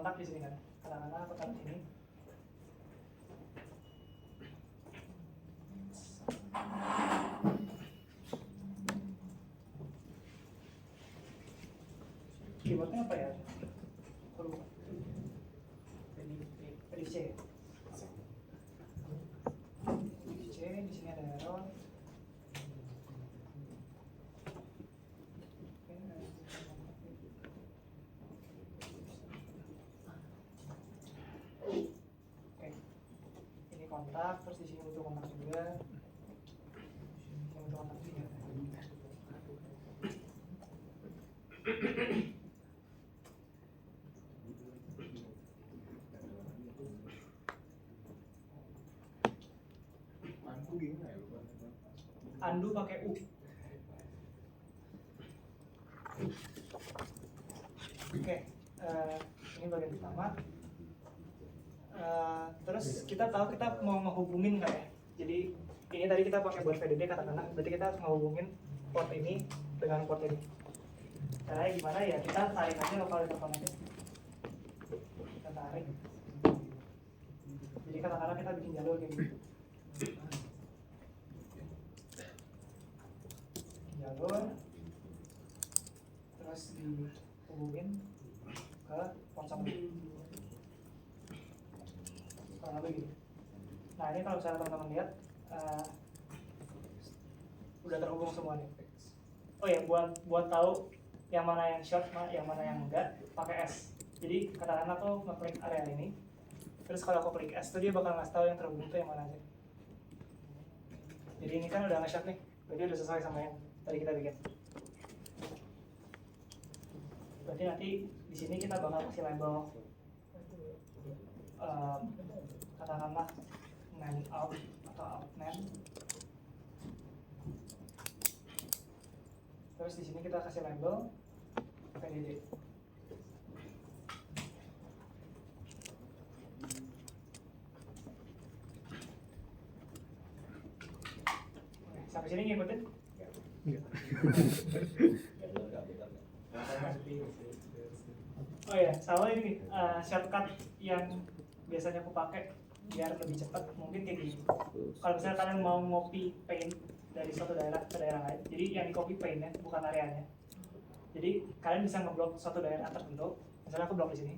kontak di sini kan. Katakanlah aku taruh sini. Keywordnya apa ya? Perlu prediksi C. Di sini ada error. Oke, ini kontak, terus di sini butuh kontak juga. Ini butuh kontak juga. Undo pakai U. Oke, ini bagian pertama. Terus kita tahu kita mau ngehubungin nggak ya? Jadi ini tadi kita pakai buat VDD katakanlah, berarti kita harus ngehubungin port ini dengan port ini. Caranya gimana ya? Kita tarik aja lokal telepon aja. Kita tarik. Jadi katakanlah kita bikin jalur kayak gini. Jalur, terus dihubungin ke port sama. Kurang lebih gitu. Nah ini kalau misalnya teman-teman lihat udah terhubung semua nih. Oh ya, buat tahu yang mana yang short, yang mana yang enggak, pakai S. Jadi katakanlah aku ngeklik area ini, terus kalau aku klik S tuh dia bakal ngasih tahu yang terhubung tuh yang mana aja. Jadi ini kan udah nge-short nih, berarti udah sesuai sama yang tadi kita bikin. Berarti nanti di sini kita bakal kasih label katakanlah man out atau out man. Terus di sini kita kasih label VDD. Oke, sampai sini ngikutin? Enggak. Oh ya, sama ini shortcut yang biasanya aku pakai biar lebih cepat mungkin kayak gini. Kalau misalnya kalian mau ngopi paint dari suatu daerah ke daerah lain, jadi yang di copy paintnya bukan areanya. Jadi kalian bisa ngeblok suatu daerah tertentu. Misalnya aku blok di sini,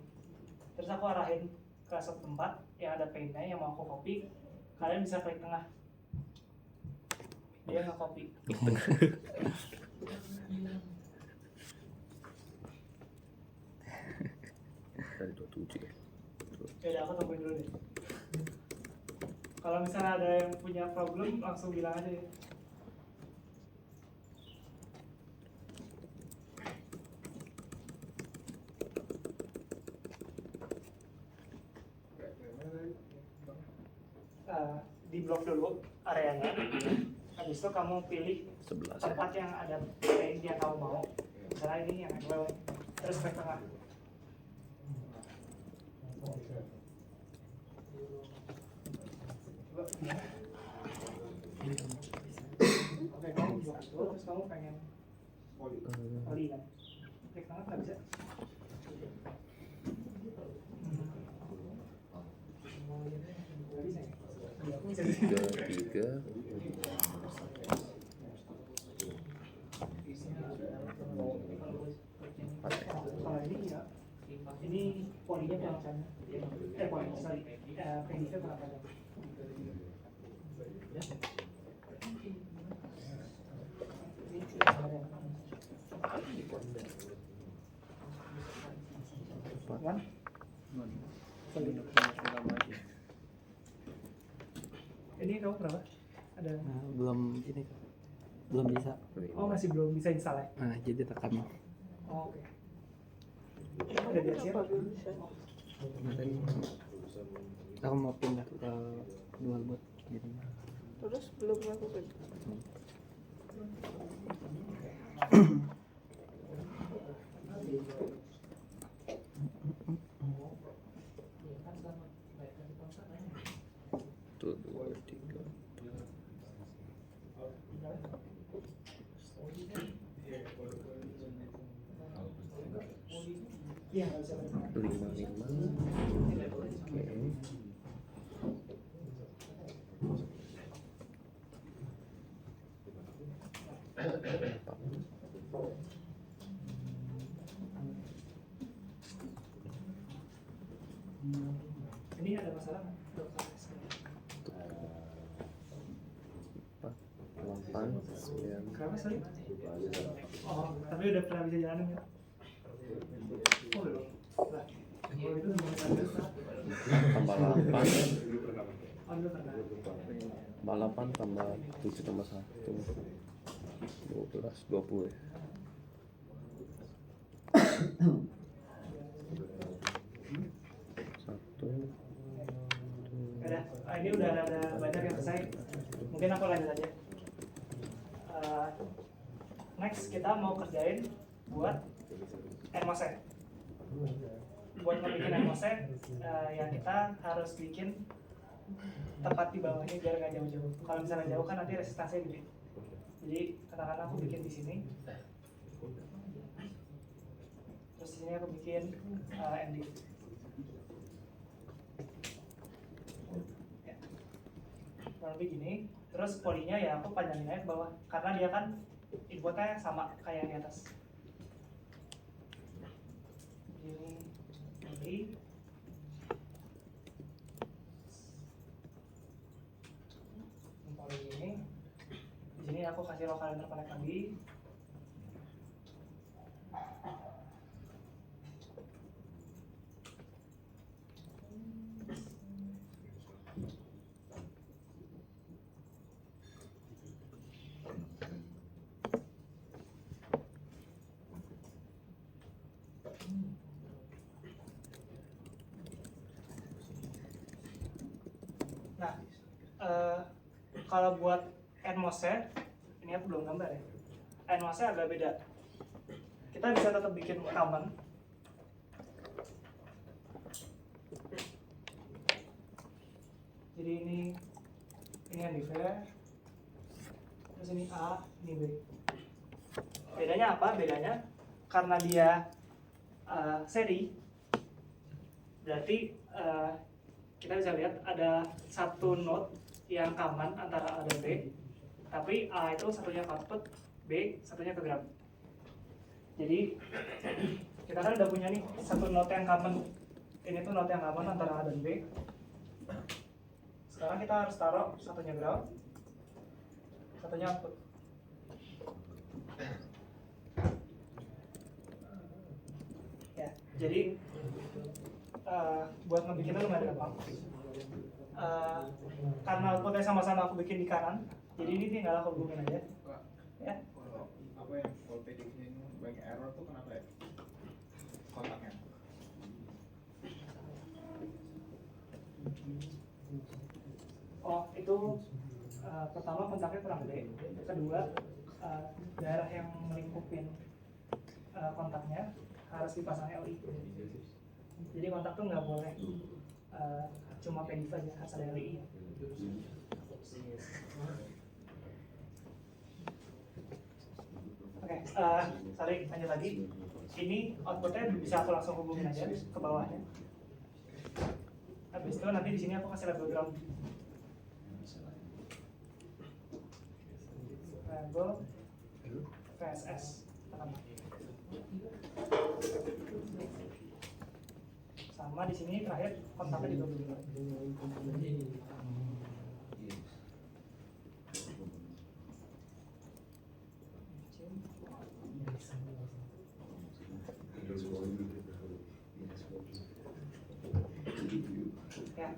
terus aku arahin ke suatu tempat yang ada paintnya yang mau aku copy. Kalian bisa klik tengah, dia nggak copy. Dari 27 ya. Ya, aku tungguin dulu deh. Kalau misalnya ada yang punya problem langsung bilang aja ya. Di blok dulu areanya. Habis itu kamu pilih 11 tempat ya. yang ada paint yang kamu mau. Misalnya ini yang well, terus ke tengah. Oke, kamu blok itu, terus kamu pengen poli kan? Klik tengah nggak bisa? Nggak bisa ya? 3 Kalau ini ya, ini polinya kurang sana. Poli, sorry, PDIV kurang sana. One. Ini kamu berapa? Ada? Belum ini, belum bisa. Oh, masih belum bisa install ya? Nah, jadi tekan. Oh, oke. Ada di siapa? Kemarin aku mau pindah ke dual boot gitu. Terus belum lakukan. Tuh 2 3. Iya, nggak bisa. 55. Tidak boleh. Oke. Ini ada masalah nggak? Dokter? 8, 9. Kenapa sorry? Oh, tapi udah pernah bisa jalanin ya? Oh belum. Nah, kalau itu gimana? Tambah 8. Oh dulu pernah. Tambah 8 tambah 7 tambah 1. 12, 20 ya. Satu. Udah, ini udah ada banyak yang selesai. Mungkin aku lanjut aja. Next kita mau kerjain buat Enmose. Buat ngebikin Enmose, yang kita harus bikin tepat di bawahnya biar nggak jauh-jauh. Kalau misalnya jauh kan nanti resistansinya gede. Jadi katakanlah aku bikin di sini. Terus di sini aku bikin MD. Ya. Kurang lebih gini. Terus polinya ya aku panjangin aja ke bawah karena dia kan inputnya sama kayak yang di atas. Ini poli ini. Di sini aku kasih local interconnect lagi. Nah, kalau buat Enmose, ini aku belum gambar ya. Enmose agak beda. Kita bisa tetap bikin common. Jadi ini yang di V, terus ini A, ini B. Bedanya apa? Bedanya karena dia seri, berarti kita bisa lihat ada satu node yang common antara A dan B, tapi A itu satunya ke output, B satunya ke ground. Jadi kita kan udah punya nih satu node yang common, ini tuh node yang common antara A dan B. Sekarang kita harus taruh satunya ground, satunya output. Ya, jadi buat ngebikinnya lumayan gampang. Karena outputnya sama-sama aku bikin di kanan, jadi ini tinggal aku hubungin aja. Ya. Apa yang voltage ini banyak error tuh kenapa ya? Kontaknya. Oh, itu pertama kontaknya kurang gede. Kedua, daerah yang melingkupin kontaknya harus dipasang LI. Jadi kontak tuh nggak boleh cuma PDIF aja, harus ada LI. Oke, sorry, lanjut lagi. Ini outputnya bisa aku langsung hubungin aja ke bawahnya. Habis itu nanti di sini aku kasih label ground. Label VSS. Sama di sini terakhir kontaknya juga belum. Ya,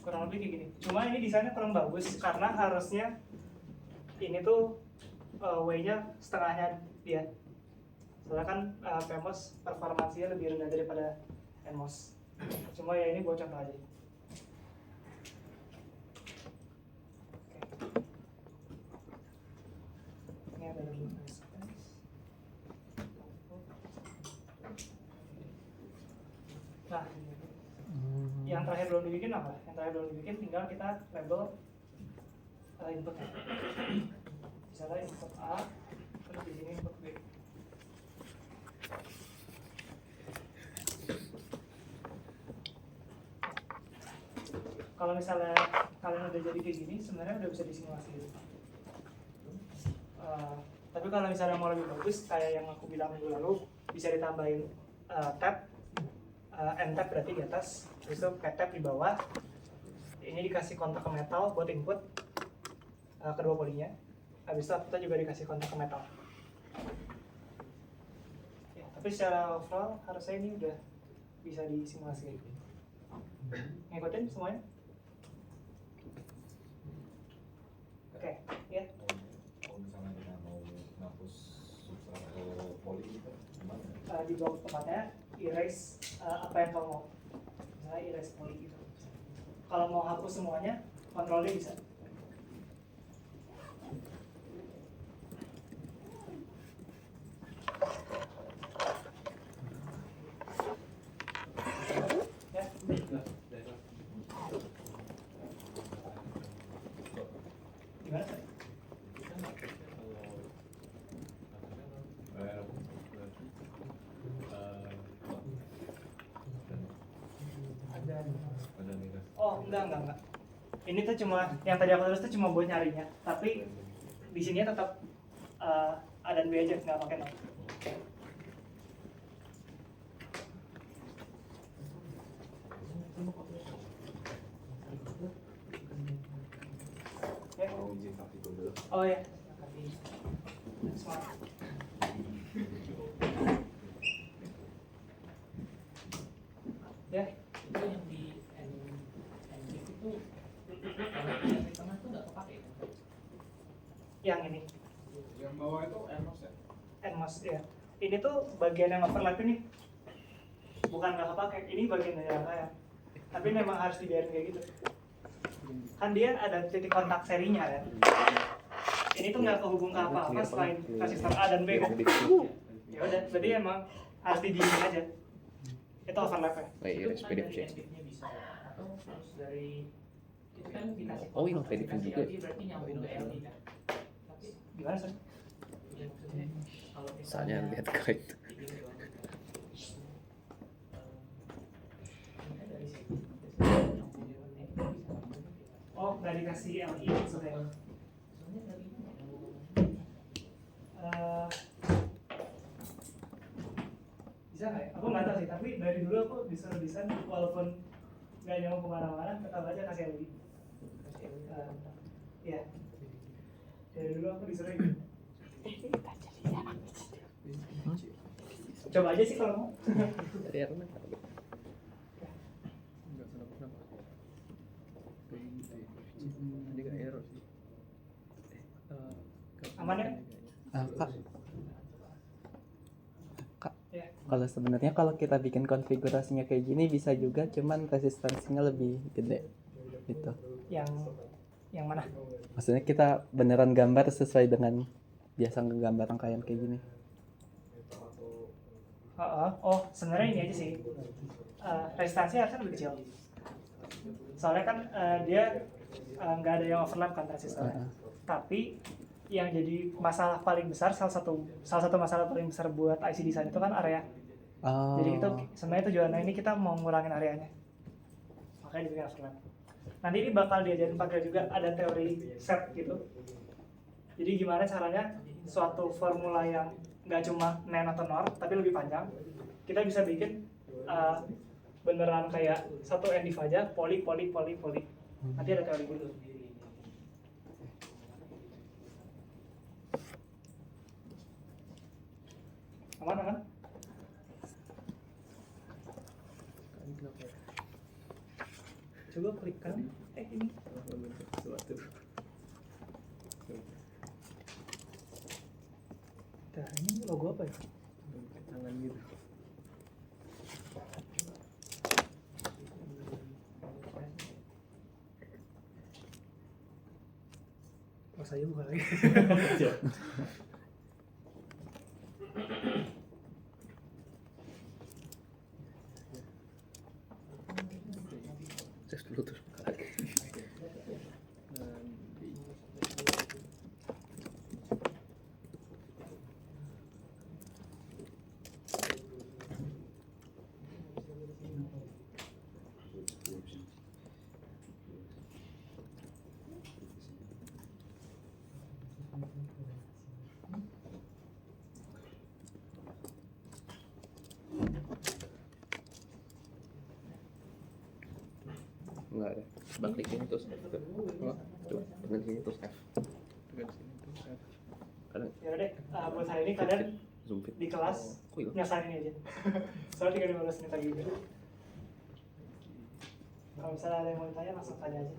kurang lebih kayak gini. Cuma ini desainnya kurang bagus karena harusnya ini tuh W-nya setengahnya dia. Soalnya kan PMOS performansinya lebih rendah daripada NMOS. Cuma ya ini buat contoh aja. Oke. Ini ada lebih nah, yang terakhir belum dibikin apa? Yang terakhir belum dibikin tinggal kita label inputnya. Misalnya input A, terus di sini input B. kalau misalnya kalian udah jadi kayak gini sebenarnya udah bisa disimulasi gitu. Tapi kalau misalnya mau lebih bagus kayak yang aku bilang minggu lalu bisa ditambahin tab, end tab berarti di atas, terus itu p tab di bawah. Ini dikasih kontak ke metal buat input kedua polinya. Habis itu kita juga dikasih kontak ke metal. Ya, tapi secara overall harusnya ini udah bisa disimulasi. Ngikutin semuanya? Oke, ya. Kalau misalnya kita mau ngapus substrat atau poli gitu, gimana? Di blok tempatnya erase apa yang kamu mau. Misalnya erase poly gitu. Kalau mau hapus semuanya, Ctrl D bisa. Ya. Gimana? Oh, enggak. Ini tuh cuma yang tadi aku tulis tuh cuma buat nyarinya, tapi di sini tetap A dan B aja, nggak pakai nol. Ya. Mau izin praktikum dulu. Oh ya. Semangat. Ya. Itu yang di NGIF itu kalau yang di tengah tuh nggak kepake kan? Yang ini. Yang bawah itu Emos ya? Nmos ya. Ini tuh bagian yang overlap ini. Bukan nggak kepake, ini bagian dari yang lain. Tapi memang harus dibiarin kayak gitu. Kan dia ada titik kontak serinya kan. Ini tuh nggak kehubung ke apa-apa selain resistor A dan B kan. Ya udah, berarti emang harus didiemin aja. Itu overlap-nya. Itu Iris kan PDF dari check. NGIF-nya bisa atau harus dari itu kan dikasih Oh, ini kontak, PDF dikasih juga. LD berarti nyambung ke LD kan. Tapi Gimana sih? ya maksudnya kalau Soalnya misalnya lihat guide. ini dari sini nyambung ke LD bisa nyambung. Oh, nggak dikasih LI maksudnya. Soalnya dari ini Eh, bisa nggak ya? Aku nggak tahu sih, tapi dari dulu aku disuruh desain walaupun nggak nyambung kemana-mana, tetap aja kasih LI. Iya. Dari dulu aku disuruh gitu. Coba aja sih kalau mau. Dari Erna. Aman ya? Kak, Ya. kalau sebenarnya kalau kita bikin konfigurasinya kayak gini bisa juga, cuman resistansinya lebih gede gitu. Yang mana? Maksudnya kita beneran gambar sesuai dengan biasa ngegambar rangkaian kayak gini. Oh, sebenarnya ini aja sih. Resistansi harusnya lebih kecil. Soalnya kan dia nggak ada yang overlap kan resistornya. Tapi yang jadi masalah paling besar, salah satu masalah paling besar buat IC design itu kan area. Oh. Jadi itu sebenarnya tujuannya ini kita mau ngurangin areanya. Makanya dibikin overlap. Nanti ini bakal diajarin pakai juga ada teori set gitu. Jadi gimana caranya suatu formula yang nggak cuma nen atau nor tapi lebih panjang, kita bisa bikin beneran kayak satu NDIV aja, poli. Nanti ada teori gitu. Aman? Coba klik kan. Ini. Nah, ini logo apa ya? Tangan gitu. Oh, saya bukan lagi. Tes dulu terus buka lagi. Enggak ya. Coba klik ini terus F. Coba tekan sini terus F. Tekan sini terus F. Kadang Ya udah deh, buat hari ini kalian zoom fit. di kelas Kok hilang? nyasain ini aja. Soalnya 3 15 menit lagi gitu. Kalau misalnya ada yang mau tanya langsung tanya aja.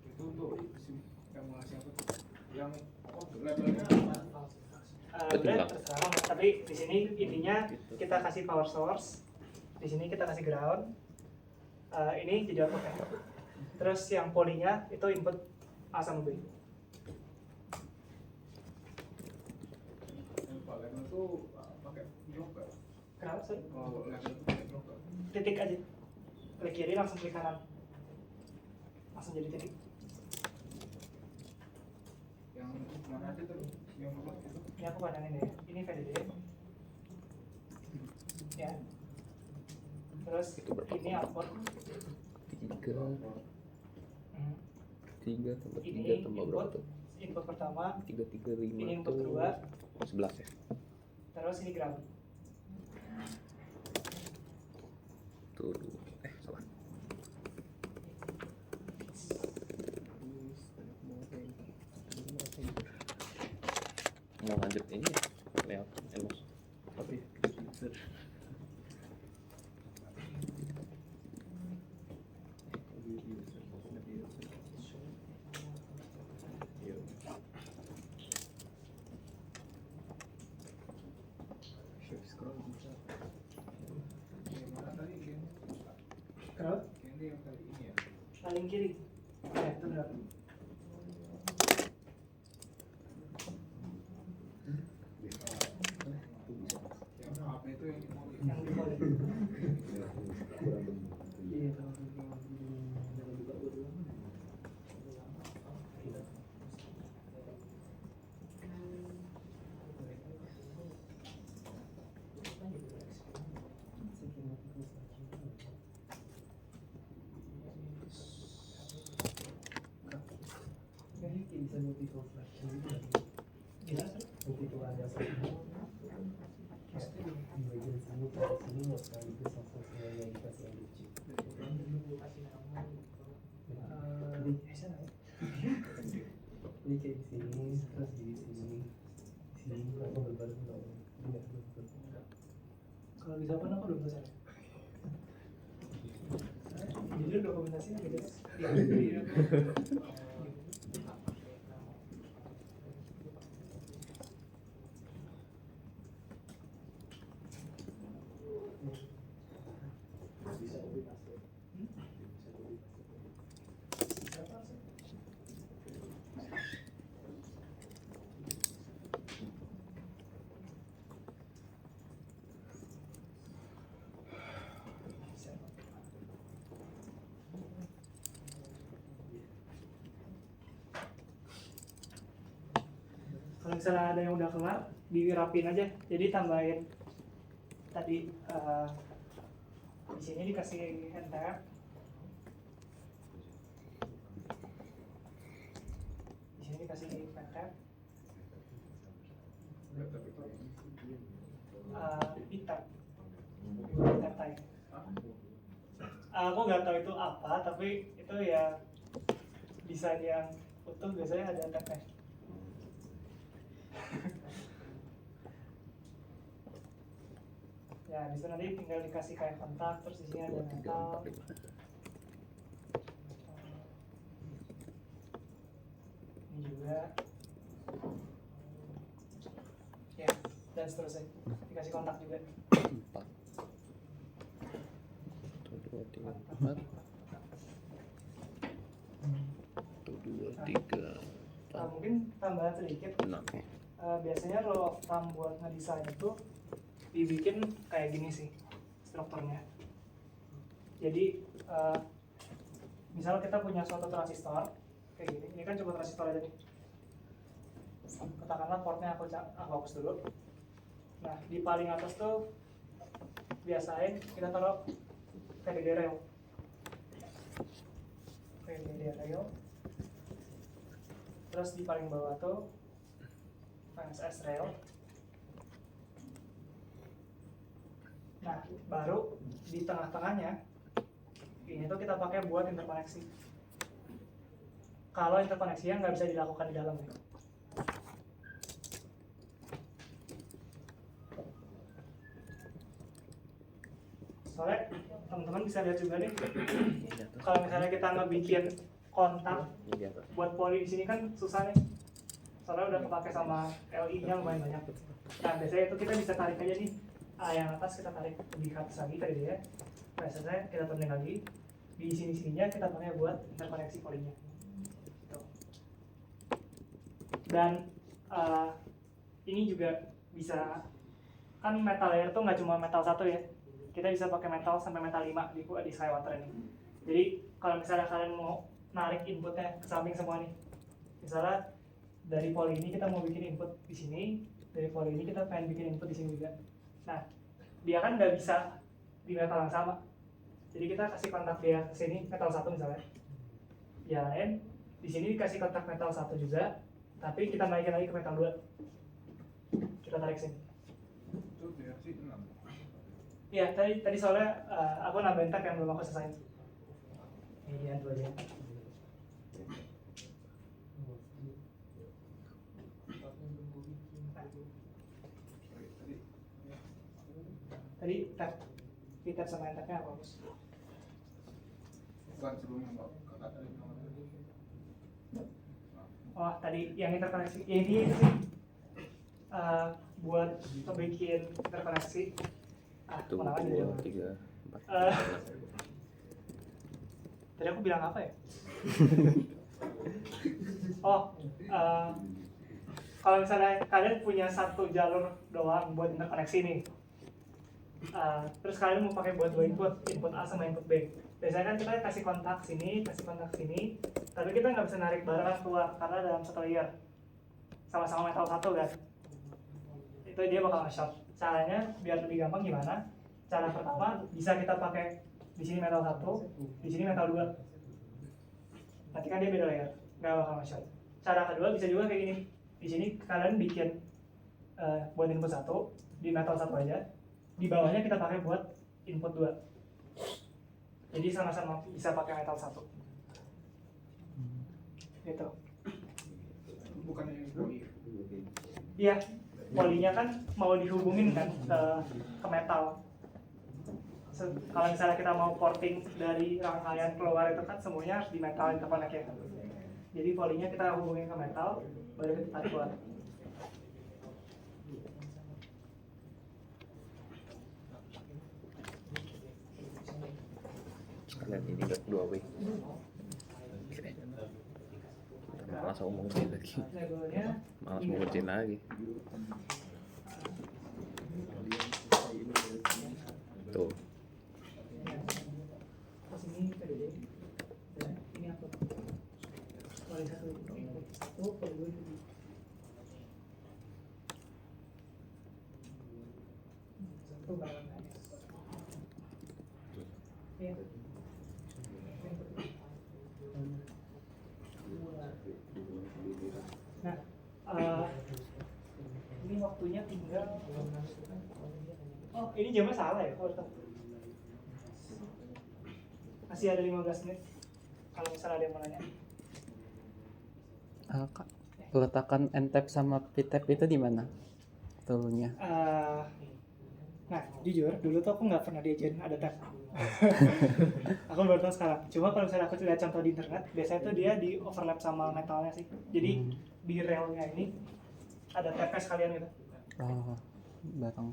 Itu untuk yang mau ngasih apa tuh? Yang labelnya apa? Udah terserah, tapi di sini intinya kita kasih power source, di sini kita kasih ground, ini jadi output ya. Terus yang polinya itu input A sama B. Pak label tuh pakai blok kan? Kenapa sih? Kalau label tuh pakai blok kan? Titik aja, klik kiri langsung klik kanan, langsung jadi titik. Yang mana aja tuh? Yang blok itu? Ini aku pandangin ya, ini VDD ya. Terus ini output. 3 tambah 3 Ini tambah berapa input, tuh? input pertama, 3 3 5 ini input tuh kedua, 11 ya. terus ini ground. Tuh salah. Mau lanjut ini ya? Layout Emos. Tapi Yang mana tadi? Kenapa? Yang tadi ini ya? Paling kiri. Ya, itu benar. Yang apa itu yang mau Yang di bawah. Ini kayak di sini, terus di sini apa berbaris enggak? Kalau bisa apa aku belum selesai. Jadi dokumentasinya gitu. Iya. Kalau misalnya ada yang udah kelar, dirapin aja. Jadi tambahin tadi di sini dikasih hand tab. Di sini dikasih hand tab. Bitab. Bitab type. Aku nggak tahu itu apa, tapi itu ya desain yang utuh biasanya ada tabnya. Ya, di sana nanti tinggal dikasih kayak kontak, terus di sini ada 2 3 metal. 4 5. Ini juga. Ya, dan seterusnya. Dikasih kontak juga. 4 1 2 3 4 1 2 3 Mungkin tambahan sedikit. 6 Biasanya rule of thumb buat ngedesain itu dibikin kayak gini sih strukturnya. Jadi misal kita punya suatu transistor kayak gini, ini kan cuma transistor aja nih. Katakanlah portnya aku hapus dulu. Nah, di paling atas tuh biasain kita taruh VDD rail. VDD rail. Terus di paling bawah tuh VSS rail. Nah, baru di tengah-tengahnya Ini tuh kita pakai buat interkoneksi. Kalau interkoneksinya nggak bisa dilakukan di dalam ya. Soalnya teman-teman bisa lihat juga nih, kalau misalnya kita ngebikin kontak Ini di atas. buat poli di sini kan susah nih. Soalnya udah kepake sama LI-nya lumayan banyak. Nah biasanya itu kita bisa tarik aja nih, yang atas kita tarik lebih ke atas lagi tadi ya. Biasanya kita turunin lagi. Di sini-sininya kita pakai buat interkoneksi polinya. Gitu. Dan ini juga bisa, kan metal layer tuh nggak cuma metal satu ya. Kita bisa pakai metal sampai metal 5 di Skywater ini. Jadi kalau misalnya kalian mau narik inputnya ke samping semua nih, misalnya dari poli ini kita mau bikin input di sini, dari poli ini kita pengen bikin input di sini juga. Nah, dia kan nggak bisa di metal yang sama. Jadi kita kasih kontak dia ke sini metal 1 misalnya. Yang lain di sini dikasih kontak metal 1 juga, tapi kita naikin lagi ke metal 2. Kita tarik sini. Itu versi 6. Iya, tadi soalnya aku nambahin tab yang belum aku selesai. Iya, dua aja. Tadi tab, di tab sama tabnya apa, Bos? Bukan sebelumnya Mbak. Kakak tadi bilang apa? Oh, tadi yang interkoneksi. Ya intinya itu sih. Buat bikin interkoneksi. Satu, Ulang lagi dua, dong. tiga, empat. Tadi aku bilang apa ya? Oh, kalau misalnya kalian punya satu jalur doang buat interkoneksi nih, terus kalian mau pakai buat dua input A sama input B. Biasanya kan kita kasih kontak sini, tapi kita nggak bisa narik barengan keluar karena dalam satu layer sama-sama metal 1 kan. Itu dia bakal nge-short. Caranya biar lebih gampang gimana? Cara pertama bisa kita pakai di sini metal 1, di sini metal 2. Nanti kan dia beda layer, nggak bakal nge-short. Cara kedua bisa juga kayak gini. Di sini kalian bikin buat input 1 di metal 1 aja. Di bawahnya kita pakai buat input 2. Jadi sama-sama bisa pakai metal 1. Gitu. Bukannya ini poli. Iya, polinya kan mau dihubungin kan ke metal. Kalau misalnya kita mau porting dari rangkaian keluar itu kan semuanya harus di metal interconnect ya. Jadi polinya kita hubungin ke metal, baru kita tarik keluar. Kalian ini udah 2 way. Malas aku mau ngerjain lagi. Labelnya Malas mau ngerjain lagi. Tuh. sini PDD. Dan ini apa? Poli 1 input 1, poli 2 itu. Satu banget. Iya. Nah, ini waktunya tinggal. Oh, ini jamnya salah ya? Masih ada 15 menit. Kalau misalnya ada yang mau nanya. Kak, letakkan N-tab sama P-tab itu di mana? Toolnya. Nah, jujur, dulu tuh aku nggak pernah diajarin ada tab. Aku baru tahu sekarang. Cuma kalau misalnya aku lihat contoh di internet, biasanya tuh dia di overlap sama metalnya sih. Jadi di railnya ini ada tabnya sekalian gitu. Oh, bareng.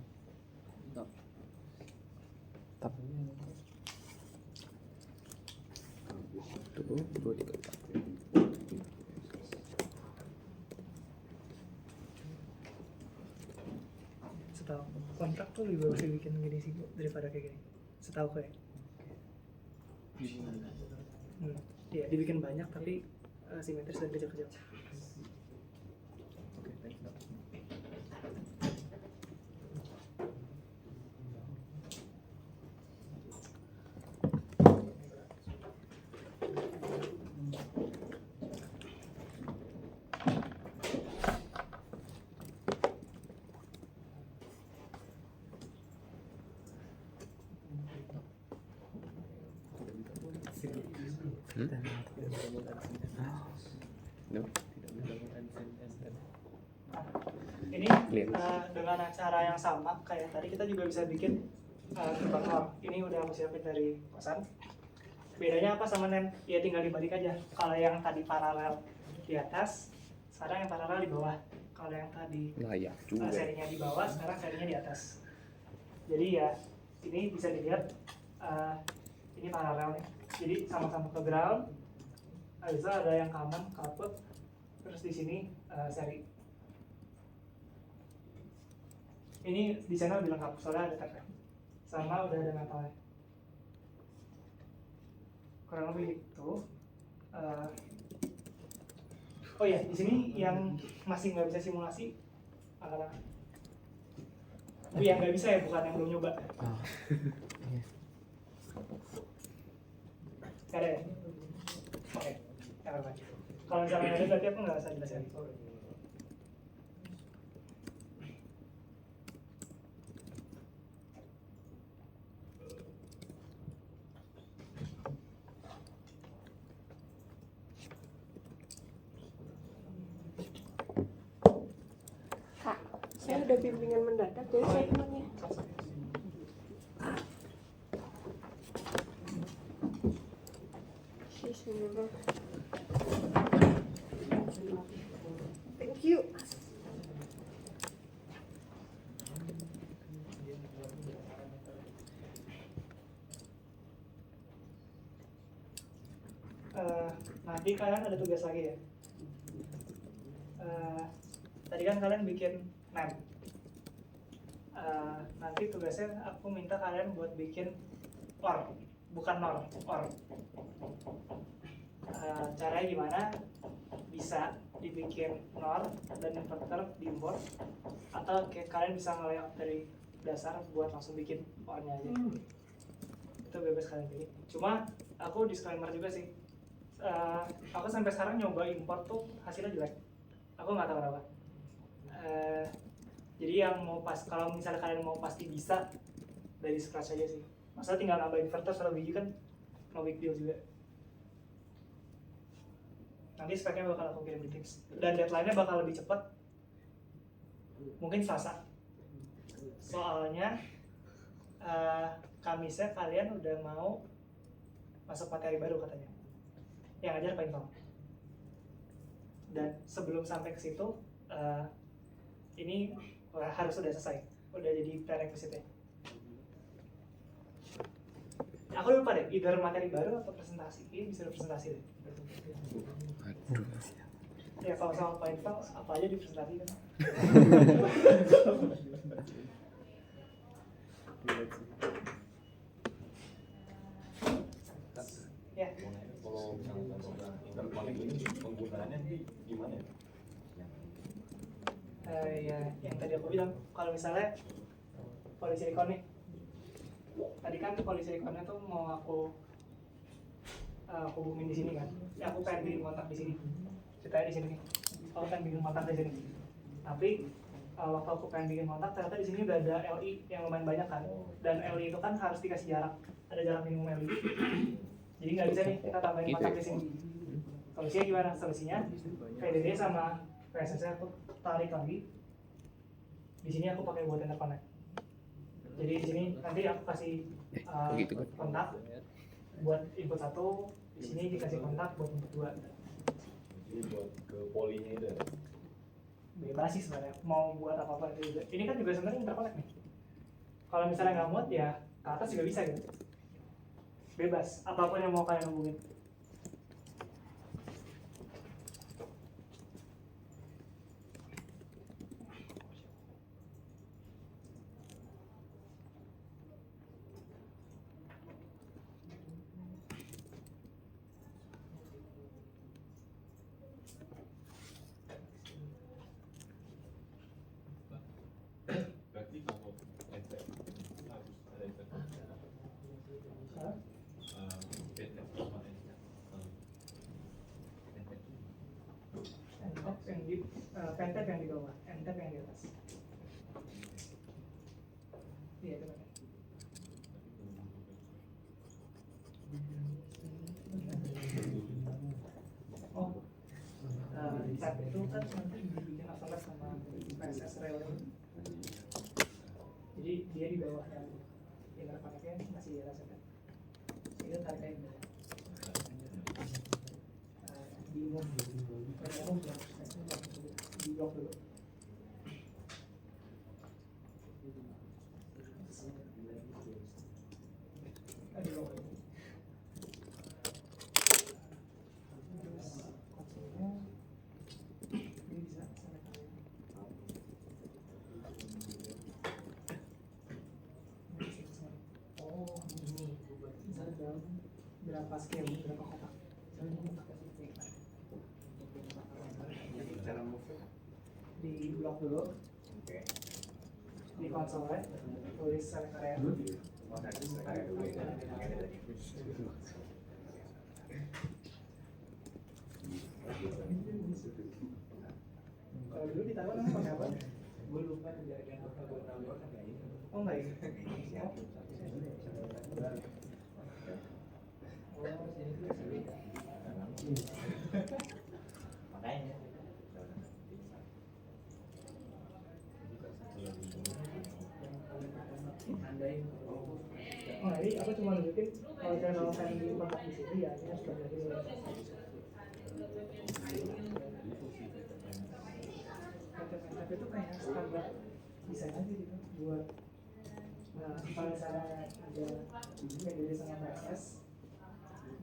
Tab. Tuh, 2, 3, 4. Setahu kontrak tuh lebih bagus dibikin gini sih daripada kayak gini. Setahu aku ya. Iya, dibikin banyak tapi simetris dan kecil-kecil. Dan No, tidak mengganggu unsend enter. Ini Clear. dengan cara yang sama kayak tadi kita juga bisa bikin gerbang OR. Ini udah aku siapin dari kosan. Bedanya apa sama NAND? Ya tinggal dibalik aja. Kalau yang tadi paralel di atas, sekarang yang paralel di bawah. Kalau yang tadi Layak juga. serinya di bawah, sekarang serinya di atas. Jadi ya ini bisa dilihat ini paralel nih. Jadi sama-sama ke ground. Habis itu ada yang common, output. Terus di sini seri. Ini di channel lebih lengkap, soalnya ada TP. Sama udah ada metalnya. Kurang lebih itu. Oh ya, di sini yang masih nggak bisa simulasi, anak-anak. Yang nggak bisa ya, bukan yang belum nyoba. oh, iya. Nggak ada ya? Oke, nggak apa-apa. Kalau misalnya ada berarti aku nggak usah jelasin. Kak, saya udah bimbingan mendadak, jadi saya temannya. Bismillah. Thank you. Nanti kalian ada tugas lagi ya. Tadi kan kalian bikin map. Nanti tugasnya aku minta kalian buat bikin OR, bukan NOR, OR. Caranya gimana? Bisa dibikin NOR dan inverter diimport, atau kayak kalian bisa nge-layout dari dasar buat langsung bikin OR-nya aja. Itu bebas kalian pilih. Cuma aku disclaimer juga sih. Aku sampai sekarang nyoba import tuh hasilnya jelek. Aku nggak tahu kenapa. Jadi yang mau pas, kalau misalnya kalian mau pasti bisa dari scratch aja sih. Masalah tinggal nambah inverter sama biji kan no big deal juga. Nanti speknya bakal aku kirim di tips. Dan deadline-nya bakal lebih cepat. Mungkin Selasa. Soalnya Kamisnya kalian udah mau masuk materi baru katanya. Yang ngajar Pak Info. Dan sebelum sampai ke situ, ini harus sudah selesai, udah jadi prerequisite-nya. Aku lupa deh, either materi baru atau presentasi. Ini bisa presentasi deh. Aduh. Ya kalau sama Pak Info, apa aja di presentasi kan? Ya. Kalau misalnya interconnect ini penggunaannya gimana ya? Ya, yang tadi aku bilang, kalau misalnya polisilikon nih, tadi kan polisilikonnya tuh mau aku hubungin di sini kan, ya aku pengen bikin kontak di sini, ceritanya di sini nih, aku pengen bikin kontak di sini, tapi waktu aku pengen bikin kontak ternyata di sini udah ada LI yang lumayan banyak kan, dan LI itu kan harus dikasih jarak, ada jarak minimum LI, jadi nggak bisa nih kita tambahin kontak di sini. Solusinya gimana? Solusinya VDD sama PSS aku tarik lagi. Di sini aku pakai buat interconnect. Jadi di sini nanti aku kasih Begitu kan? kontak buat input 1, di sini dikasih kontak buat input 2. Jadi buat ke polinya itu ya? Bebas sih sebenarnya, mau buat apa-apa itu juga. Ini kan juga sebenarnya interconnect nih. Kalau misalnya nggak muat ya ke atas juga bisa gitu. Bebas, apapun yang mau kalian hubungin. Berarti kalau NT harus ada interconnect. PT sama NT. Pentep yang di bawah, Entep yang di atas. Iya benar. itu kan nanti dibikin overlap sama PSS rail ini. Jadi dia di bawah yang interconnect-nya masih rasakan. Sehingga tariknya ini di move di blok dulu. Berapa scale, berapa kotak Cara move di blok dulu, di konsolnya tulis select area. Kalau dulu di Taiwan namanya pakai apa? Gue lupa kejadian apa gue tahu kayak ini. Oh enggak ya? Makanya. Andain. Oh jadi aku cuma nunjukin kalau channel kan di kotak di sini ya ini sudah jadi tapi itu kayak standar desain aja gitu buat kalau misalnya ada yang jadi sama PSS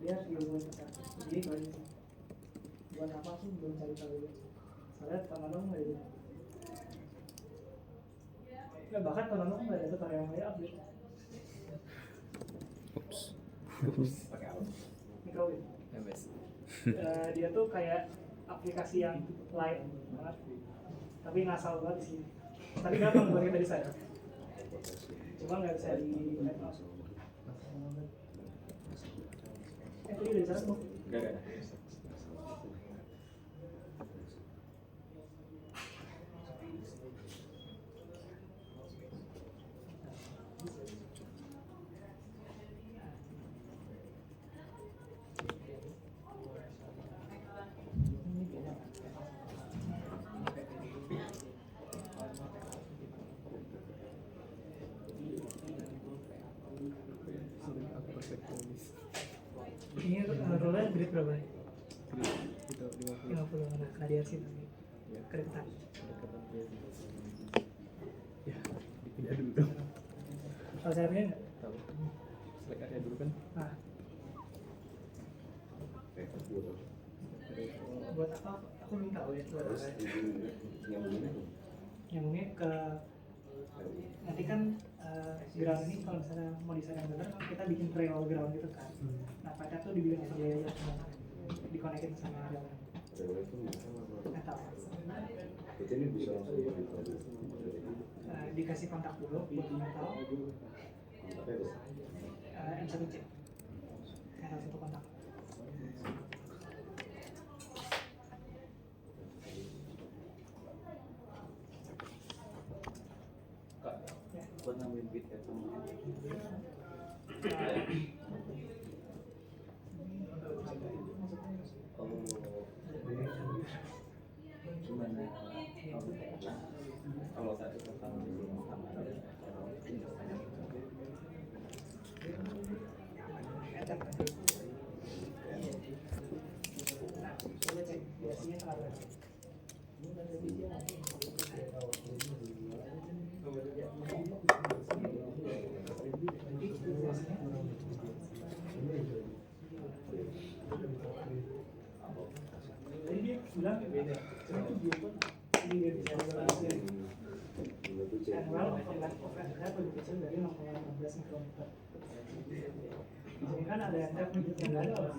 dia dibuat jadi banyak buat apa sih belum cari tahu dulu soalnya teman-teman nggak ada ya bahkan teman-teman nggak ada tutorial yang kayak update pakai apa? microwave MS. dia tuh kayak aplikasi yang light banget tapi ngasal banget di sini tapi gampang buat kita desain cuma nggak bisa di tadi udah bisa tuh Enggak. ini rollnya grid berapa nih? Itu 50. 50 nah radiasi nanti keretan Ya, dipindah dulu dong. kalau saya punya nggak? Tahu. Select area dulu kan. Nah buat apa aku belum tahu ya buat apa yang ini ke nanti kan ground ini kalau misalnya mau desain yang benar kita bikin trail ground gitu kan nah pada tuh dibilang sama biaya dikonekin sama rel nggak tahu dikasih kontak dulu buat metal M1C ada satu kontak buat nambahin bit ya. Gimana? Kalau satu pertama biasanya terlalu jadi dia bilang beda cuma itu dia pun ini dia bisa berhasil annual overlap lebih kecil dari 0,15 mikrometer di sini kan ada yang tap yang nggak ada orang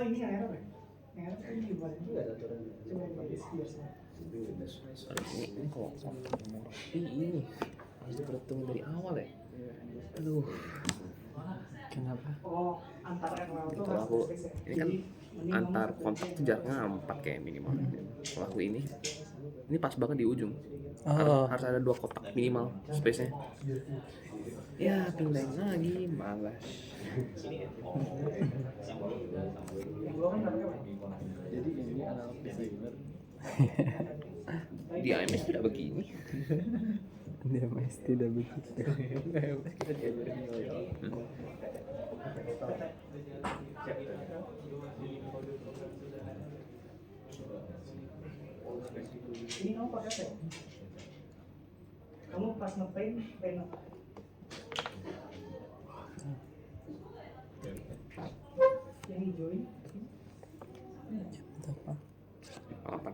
ini yang error ya? Yang error kan gimana? Enggak ada aturan. Coba di sekitar sini. Ini kok ini harus berhitung dari awal ya. Aduh, Kenapa? Oh, antar RL tuh kalau harus aku space ya? ini kan Jadi, mending antar kamu kontak tuh jaraknya 4 kayak minimal. Kalau aku ini pas banget di ujung. Oh, Harus ada 2 kotak minimal space-nya. Ya, pindahin lagi, malas. yang gua kan pakai apa? Jadi ini analog designer. Di AMS tidak begini. dia masih tidak begitu. Kita diajarin ngeloyal. Ini kamu pakai apa ya? Kamu pas ngepaint, paint apa? Yang hijau ini? Apa? Apa?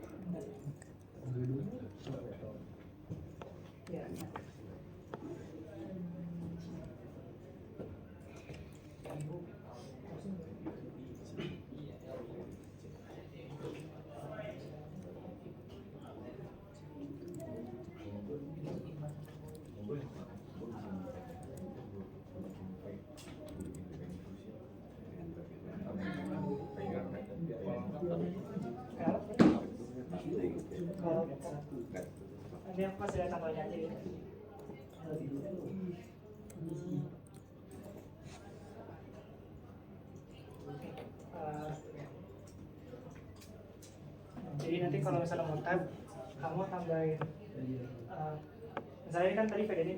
Ya. Kalau nanti aku kasih lihat contohnya aja ya. Eh, jadi nanti kalau misalnya mau tab, kamu tambahin misalnya ini kan tadi PD ini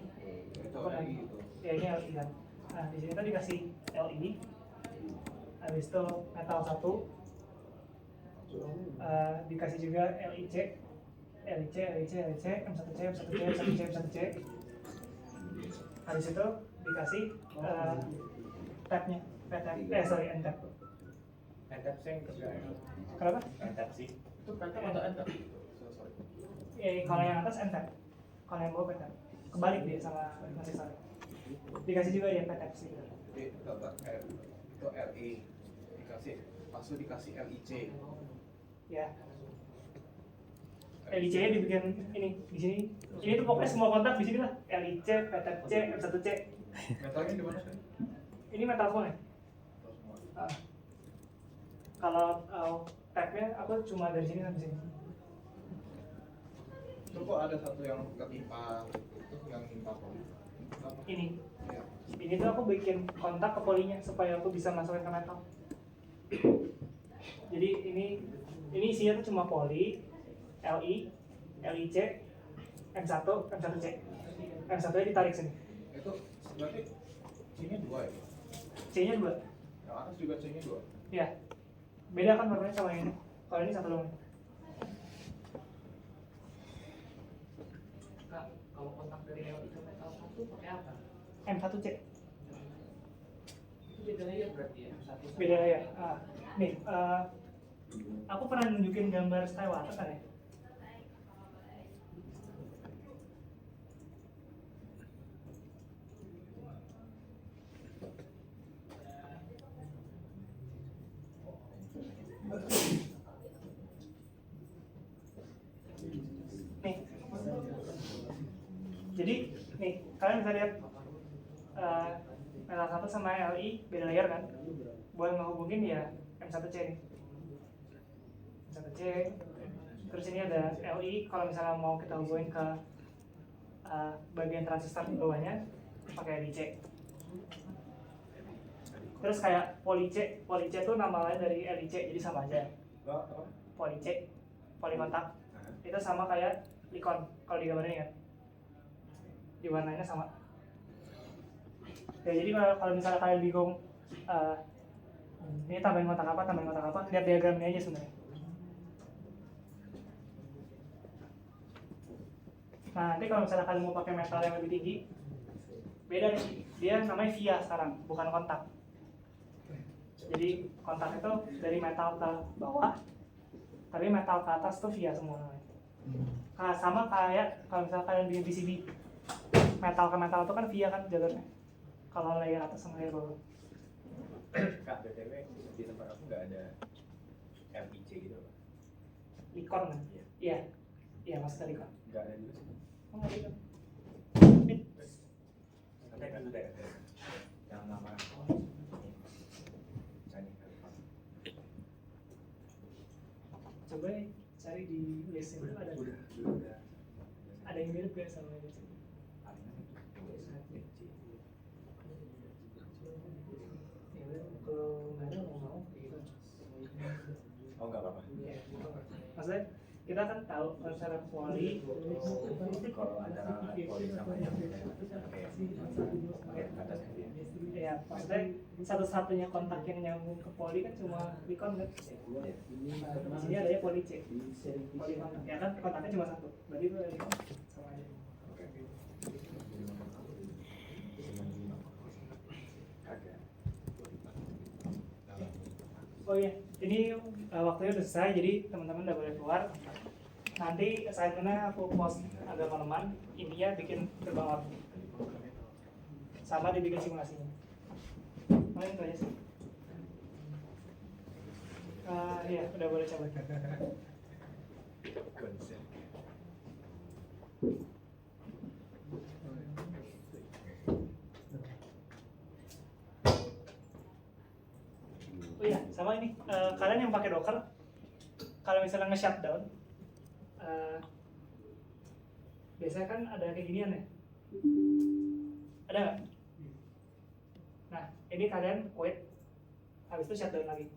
ya ini LI kan. Nah di sini tadi dikasih LI, habis itu metal 1, dikasih juga LIC, M1C, M1C. Habis itu dikasih tabnya, N-tab. Entep sih yang kerja ya. Kenapa? Entep sih. Itu pantap atau entep? Kalau yang atas N-tab, kalau yang bawah P-tab. Kebalik dia sama masih sorry. Dikasih juga ya P-tab sih. Jadi itu LI dikasih, langsung dikasih LIC. Ya. LIC nya dibikin ini di sini. Ini tuh pokoknya semua kontak di sini lah. LIC, P-tab C, M1C. Metalnya di mana sih? Ini metal semua ya. Metal semua. Kalau tabnya aku cuma dari sini sampai sini. Itu kok ada satu yang ketimpa itu yang timpa poli. Ini. Ya. Ini tuh aku bikin kontak ke polinya supaya aku bisa masukin ke metal. Jadi ini isinya tuh cuma poli, LI, LIC, M1, M1C. M1 nya ditarik sini. Itu berarti C-nya 2 ya? C-nya 2. Yang atas juga C-nya 2. Iya. Beda kan warnanya sama ini. Kalau ini satu doang. Kak, kalau kontak dari LI ke metal 1 pakai apa? M1C. Itu beda layer berarti ya? Satu sama Beda ya. Nih, aku pernah nunjukin gambar Skywalker kan ya? Nih. Jadi, nih, kalian bisa lihat metal 1 sama LI beda layer kan? Buat ngehubungin ya M1C nih. M1C. Terus ini ada LI, kalau misalnya mau kita hubungin ke bagian transistor di bawahnya pakai LIC. Terus kayak poly C itu nama lain dari LIC, jadi sama aja. Poly C, poly kontak. Itu sama kayak Likon kalau di gambar ini kan. Di warnanya sama. Ya jadi kalau misalnya kalian bingung ini tambahin kontak apa, lihat diagramnya aja sebenarnya. Nah nanti kalau misalnya kalian mau pakai metal yang lebih tinggi, beda nih, dia namanya via sekarang, bukan kontak. Jadi kontak itu dari metal ke bawah, tapi metal ke atas tuh via semua. Nah, sama kayak kalau misalnya kalian bikin PCB, metal ke metal itu kan via kan jalurnya. Kalau layer atas sama layer bawah. Kak, BTW di tempat aku nggak ada kayak gitu apa? Likon kan? Iya. Iya, maksudnya likon. Nggak ada juga sih. Oh, nggak likon. Tapi kan ada yang nama Coba cari di list itu udah ada yang mirip gak sama ini? Ya, kalau nggak ada mau gitu. Oh nggak apa-apa. Ya, maksudnya kita kan tahu konser volley Kalau antara poli sama yang kayak kata saya. ya maksudnya satu-satunya kontak yang nyambung ke poli kan cuma Likon kan. Di sini adanya poli C. Poli kontak ya kan kontaknya cuma satu. Berarti itu Likon sama aja. Oh iya, ini waktunya udah selesai, jadi teman-teman udah boleh keluar. Nanti assignment-nya aku post agak maleman, intinya bikin gerbang waktu. Sama dibikin simulasinya. Paling itu aja sih. Iya, udah boleh coba. Oh iya, sama ini, kalian yang pakai Docker, kalau misalnya nge-shutdown, biasanya kan ada kayak ginian ya? Ada nggak? Nah, ini kalian quit, habis itu shutdown lagi.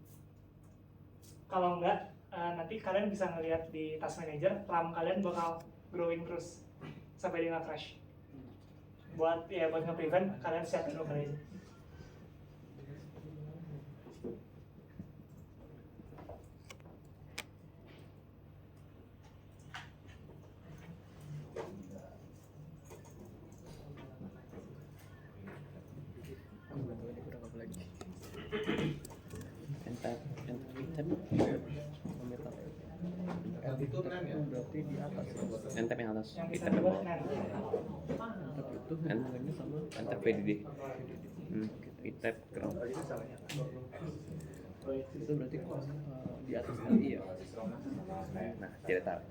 Kalau enggak, nanti kalian bisa ngelihat di task manager, RAM kalian bakal growing terus sampai dia nge-crash. Buat nge-prevent, kalian shutdown kali aja. Enter item Itu NAND ya? Berarti di atas ya. enter yang atas Yang bisa item dibuat, bawah. nah, Enter itu hubungannya sama Enter VDD. Item ground. Itu berarti di atas kali ya. Nah, tidak tahu.